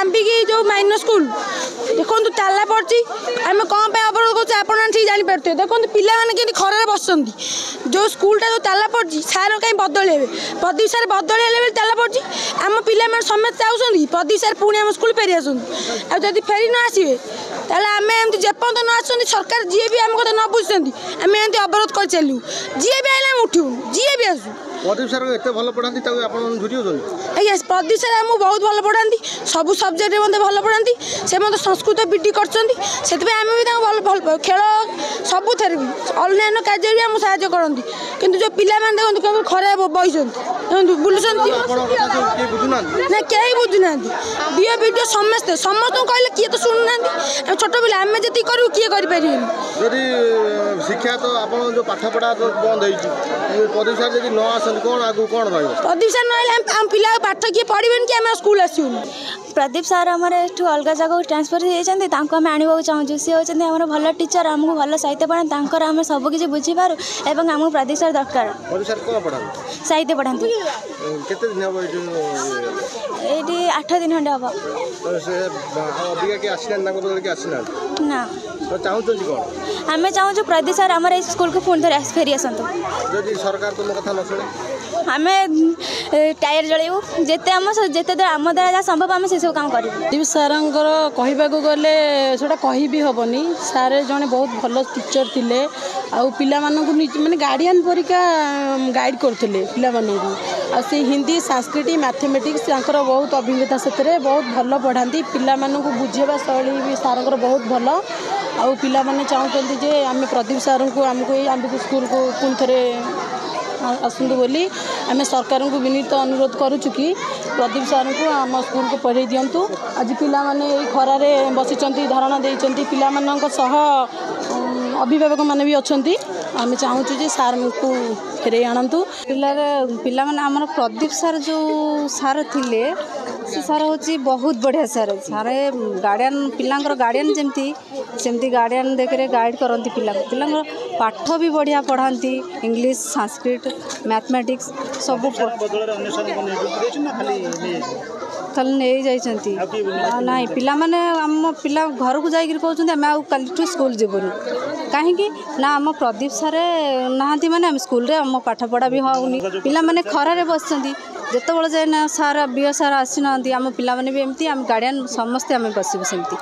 आंबिकी जो minor school देखो ताला पड़ी आम कौन पे अवरोध कर आप ठीक जापे देखो पाने के खरार बस जो स्कूलटा जो ताला पड़ी सार कहीं बदल प्रदीप सार बदल ताला पड़ी आम पे समस्त चाहते प्रदीप सार पुणी आम स्कूल फेरी आसती फेरी न आसवे ताले आम एम जेपर्यंत न आस सरकार जी भी आम कथा न बुझुँच आम एम अवरोध कर चलू जी भी आए उठू जी भी आसू प्रदीप सर एत भल पढ़ाती आज्ञा प्रदीप सर आमको बहुत भल पढ़ाती सब सब्जेक्ट मत भल पढ़ाती से मत संस्कृत पीटी कर भल भल खेल सबुथ भी अन्य कार्य भी आमको साहय करती कि जो पाने देखो खराब बही बुलूँ ना कहीं बुझुना बीओ वीडियो समस्ते समस्त कहले किए तो शुणुना छोट पिला आम जी करूँ किए करें शिक्षा तो आप जो पाठ पढ़ा तो बंद प्रदीप सर जी न आस कौन आगू कौन प्रदीप सर ना पिला पाठ किए पढ़े कि आम स्कूल आसुन प्रदीप सार आम अलग जगह ट्रांसफर होती आम आने चाहूँ सी होती आम भल टीचर आमको भल साहित्य पढ़ाते आम सबकि बुझीपार और आमको प्रदीप सर दरकार साहित्य पढ़ाते ये 8 दिन खंडे हम ना आम चाहूँ प्रदीप सर आम स्कूल को पुणी थे फेरी आसतु सरकार तुम कथा न शुणे आम टायर जलैबू जिते जिते आम द्वारा जहाँ संभव आम से सब काम करूँ प्रदीप सार कहवाक गले सेटा कही भी हेनी सारे जड़े बहुत भल टीचर थे आउ पिला माने गार्डियन परिका गाइड करते पिला से हिंदी संस्कृत मैथमेटिक्स बहुत अभिज्ञता से बहुत भल पढ़ाती पिला बुझेवा शैली भी सार बहुत भल आउ पिला माने चाहते जे आम प्रदीप सार को आमको स्कूल को पुणी थे आसतु बोली आम सरकार को विनीत अनुरोध करुचु कि प्रदीप सार को आम स्कूल को पढ़े दिंतु आज पिला माने खरारे बसी धारणा देती पिला अभिभावक मैंने भी अच्छा आम चाहूँ जे सार को फेरे आणतु पिला आम प्रदीप सार जो सार थे से सार हूँ बहुत बढ़िया सार सार गार्डियन पिलांकर गार्डियन जमती गार्डियन देखिए गाइड करती पिला पाठ भी बढ़िया पढ़ाती इंग्लिश संस्कृत मैथमेटिक्स सब खाली नहीं जाइछंती नहीं पिला माने आम पिला घर को जाकर कहते आम आलू स्कूल जीवन कहीं ना आम प्रदीप सार नहांती माने आम स्कूल रे आम पाठ पढ़ा भी होनी पिला माने खरारे बसचंती जिते बड़े जाए ना सार बीओ सार आसी ना आम पिला माने भी एमती आम गार्डियन समस्ते आम बसबू सेमती।